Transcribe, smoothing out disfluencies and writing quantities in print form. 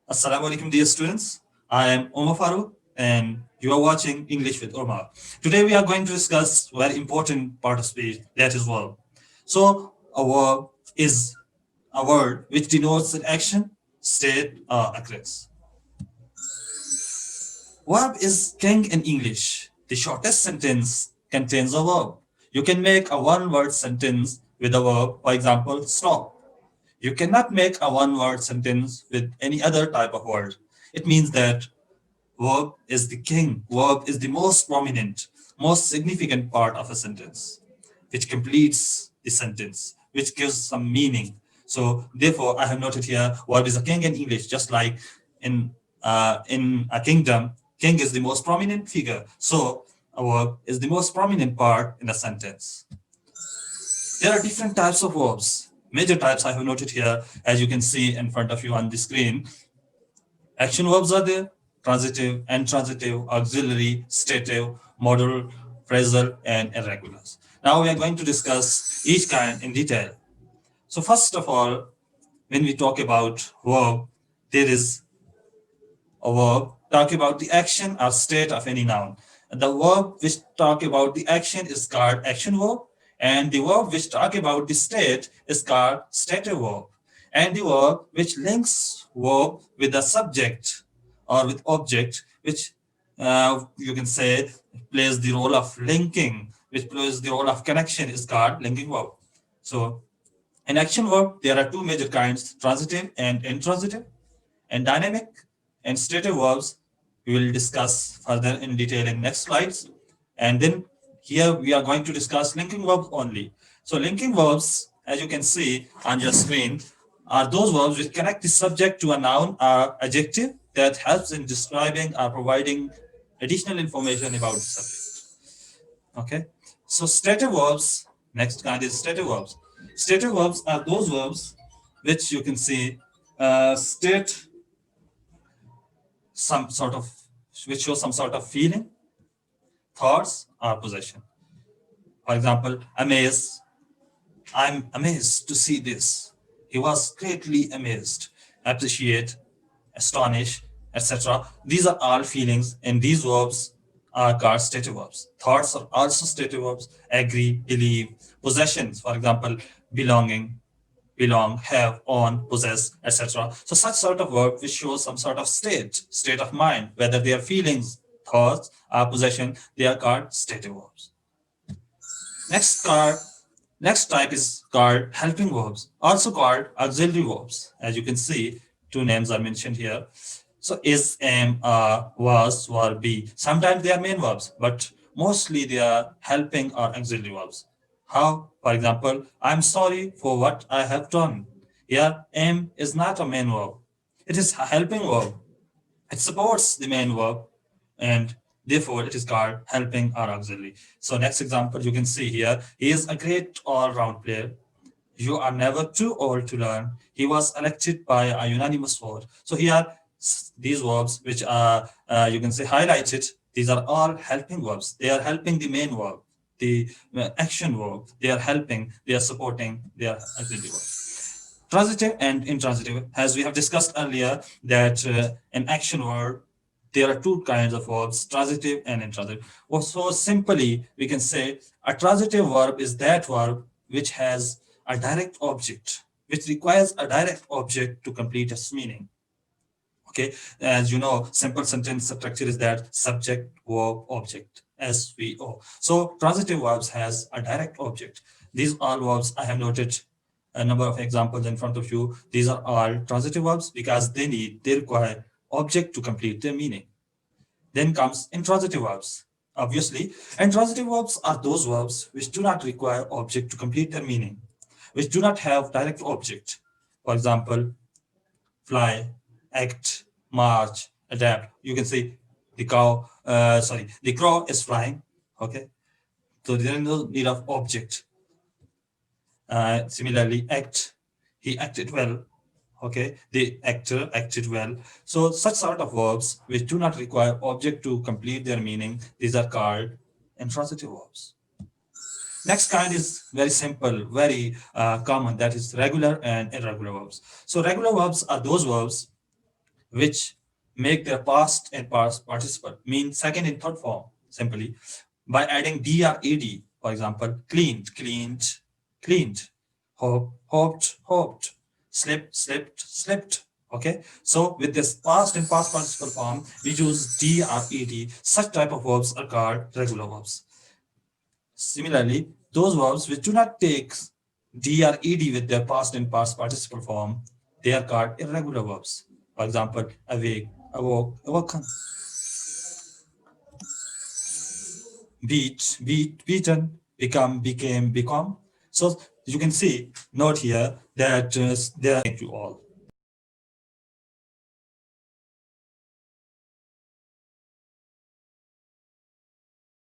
Assalamu alaikum, dear students. I am Omar Farooq, and you are watching English with Omar. Today, we are going to discuss a very important part of speech, that is verb. So, a verb is a word which denotes an action, state, or occurrence. Verb is king in English. The shortest sentence contains a verb. You can make a one-word sentence with a verb, for example, stop. You cannot make a one-word sentence with any other type of word. It means that verb is the king. Verb is the most prominent, most significant part of a sentence, which completes the sentence, which gives some meaning. So therefore, I have noted here, verb is a king in English, just like in a kingdom, king is the most prominent figure. So a verb is the most prominent part in a sentence. There are different types of verbs. Major types I have noted here, as you can see in front of you on the screen. Action verbs are there: transitive, intransitive, auxiliary, stative, modal, phrasal, and irregulars. Now we are going to discuss each kind in detail. So first of all, when we talk about verb, there is a verb talk about the action or state of any noun. And the verb which talk about the action is called action verb, and the verb which talk about the state is called stative verb. And the verb which links verb with the subject or with object, which you can say plays the role of linking, which plays the role of connection, is called linking verb. So in action verb, there are two major kinds: transitive and intransitive. And dynamic and stative verbs we will discuss further in detail in next slides. And then here we are going to discuss linking verbs only. So linking verbs, as you can see on your screen, are those verbs which connect the subject to a noun or adjective that helps in describing or providing additional information about the subject. Okay. So stative verbs, next kind is stative verbs. Stative verbs are those verbs which you can see state some sort of, which shows some sort of feeling, thoughts, or possession. For example, amaze. I'm amazed to see this. He was greatly amazed. Appreciate, astonish, etc. These are all feelings, and these verbs are called stative verbs. Thoughts are also stative verbs. Agree, believe. Possessions, for example, belonging, belong, have, own, possess, etc. So such sort of verb which shows some sort of state of mind, whether they are feelings, thoughts, or possession, they are called stative verbs. Next card, next type is called helping verbs, also called auxiliary verbs. As you can see, two names are mentioned here. So is, am, are, was, were, be. Sometimes they are main verbs, but mostly they are helping or auxiliary verbs. How? For example, I'm sorry for what I have done. Here, am is not a main verb. It is a helping verb. It supports the main verb, and therefore it is called helping or auxiliary. So next example you can see here, he is a great all-round player. You are never too old to learn. He was elected by a unanimous vote. So here, these verbs which are, you can say, highlighted, these are all helping verbs. They are helping the main verb, the action verb. They are helping, they are supporting, they are auxiliary verb. Transitive and intransitive, as we have discussed earlier, that in action verb, there are two kinds of verbs, transitive and intransitive. Or so simply, we can say a transitive verb is that verb which has a direct object, which requires a direct object to complete its meaning. Okay, as you know, simple sentence structure is that subject, verb, object, SVO. So transitive verbs has a direct object. These all verbs I have noted a number of examples in front of you. These are all transitive verbs because they require object to complete their meaning. Then comes intransitive verbs. Obviously, intransitive verbs are those verbs which do not require object to complete their meaning, which do not have direct object. For example, fly, act, march, adapt. You can see the crow is flying. Okay, so there is no need of object. Similarly, act, he acted well. Okay, the actor acted well. So such sort of verbs which do not require object to complete their meaning, these are called intransitive verbs. Next kind is very simple, very common, that is regular and irregular verbs. So regular verbs are those verbs which make their past and past participle mean second and third form simply by adding d or ed. For example, cleaned, cleaned, cleaned, hope, hoped, hoped, slipped, slipped, slipped. Okay, so with this past and past participle form, we use d or ed. Such type of verbs are called regular verbs. Similarly, those verbs which do not take d or ed with their past and past participle form, they are called irregular verbs. For example, awake, awoke, awoken, beat, beat, beaten, become, became, become. So you can see, note here that there. Thank you all.